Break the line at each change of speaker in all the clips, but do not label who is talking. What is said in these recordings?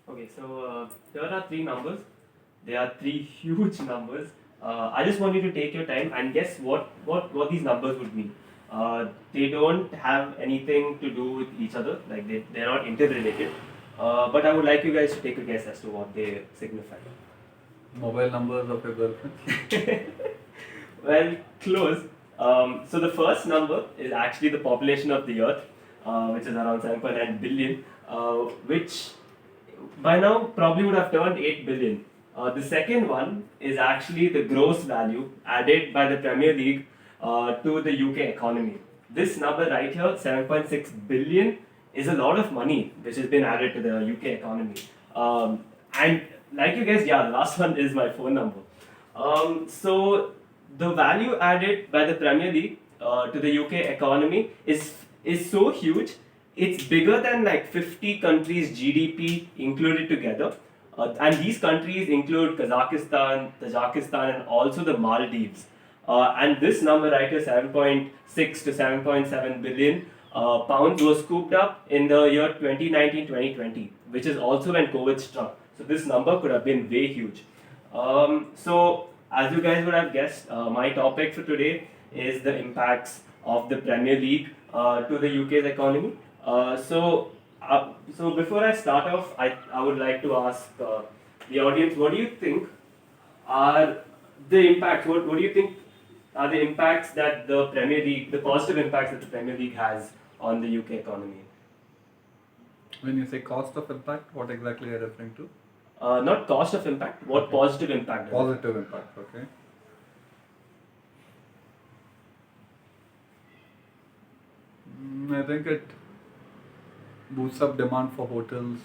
Okay, so here are three numbers. They are three huge numbers. I just want you to take your time and guess what these numbers would mean. They don't have anything to do with each other, like they're not interrelated. But I would like you guys to take a guess as to what they signify.
Mobile numbers of your girlfriend.
Well, close. So the first number is actually the population of the Earth, which is around 7.9 billion, which by now probably would have turned 8 billion. The second one is actually the gross value added by the Premier League to the UK economy. This number right here, 7.6 billion, is a lot of money which has been added to the UK economy. And like you guessed, yeah, the last one is my phone number. So the value added by the Premier League to the UK economy is so huge. It's bigger than like 50 countries' GDP included together. And these countries include Kazakhstan, Tajikistan, and also the Maldives. And this number right here, 7.6 to 7.7 billion pounds, was scooped up in the year 2019-2020, which is also when COVID struck. So this number could have been way huge. So, as you guys would have guessed, my topic for today is the impacts of the Premier League to the UK's economy. So before I start off, I would like to ask the audience, what do you think are the impacts? What do you think are the impacts that the Premier League, the positive impacts that the Premier League has on the UK economy?
When you say cost of impact, what exactly are you referring to?
Not cost of impact, what
Okay.
positive impact does it have?
Positive impact, okay. I think it boosts up demand for hotels.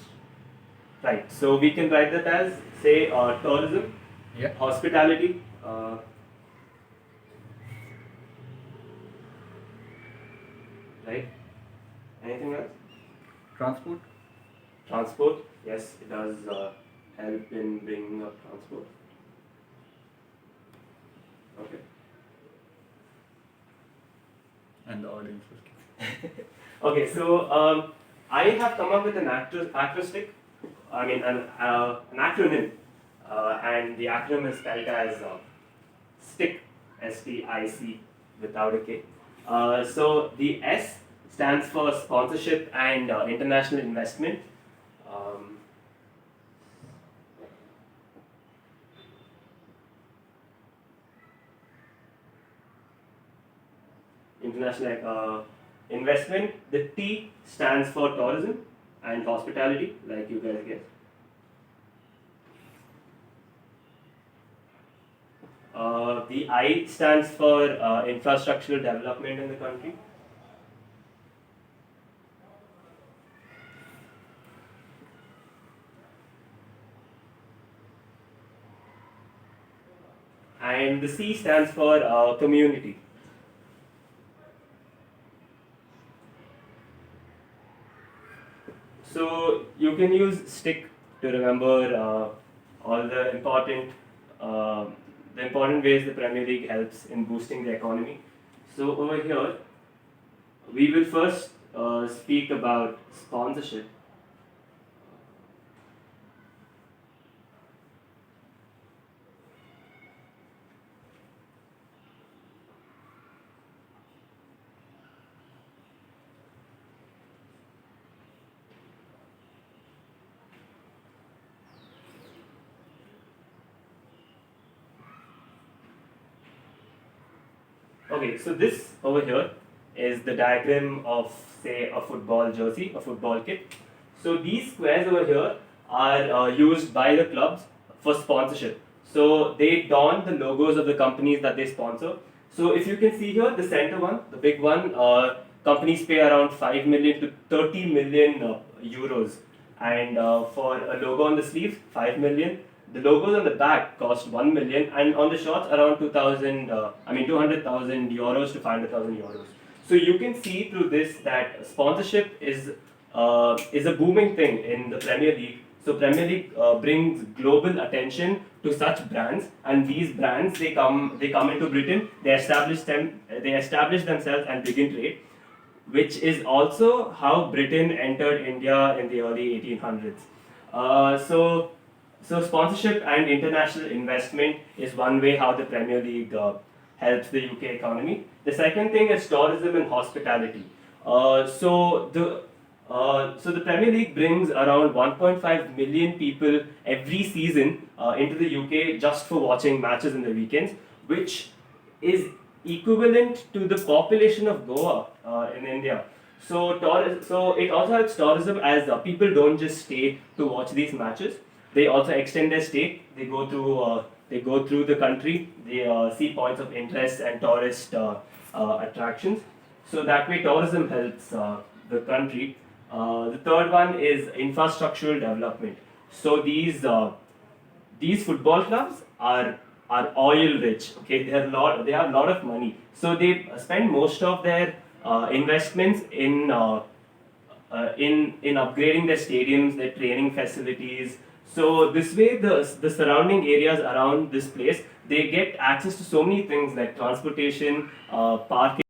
Right. So we can write that as, say, tourism,
Yeah.
hospitality, right? Anything else?
Transport.
Transport. Yes, it does help in bringing up transport. Okay.
And the audience is
Okay. So I have come up with an acrostic. I mean an acronym, and the acronym is spelled as STIC, STIC, without a K. So the S stands for sponsorship and international investment. Um, International investment. The T stands for tourism and hospitality, like you guys guess. The I stands for infrastructural development in the country. And the C stands for community. So you can use STIC to remember all uh, the important ways the Premier League helps in boosting the economy. So over here, we will first speak about sponsorship. Okay, so this over here is the diagram of, say, a football jersey, a football kit. So these squares over here are used by the clubs for sponsorship. So they don the logos of the companies that they sponsor. So if you can see here, the center one, the big one, companies pay around 5 million to 30 million euros. And for a logo on the sleeves, 5 million. The logos on the back cost 1 million, and on the shorts around 200,000 euros to 500,000 euros. So you can see through this that sponsorship is a booming thing in the Premier League. So Premier League brings global attention to such brands, and these brands they come into Britain, they establish themselves and begin trade, which is also how Britain entered India in the early 1800s. So sponsorship and international investment is one way how the Premier League helps the UK economy. The second thing is tourism and hospitality. So the Premier League brings around 1.5 million people every season into the UK just for watching matches in the weekends, which is equivalent to the population of Goa in India. So it also helps tourism as people don't just stay to watch these matches. They also extend their stay. They go through the country. They see points of interest and tourist attractions. So that way, tourism helps the country. The third one is infrastructural development. So these football clubs are oil rich. Okay, they have a lot of money. So they spend most of their investments in upgrading their stadiums, their training facilities. So this way, the surrounding areas around this place they get access to so many things like transportation, parking.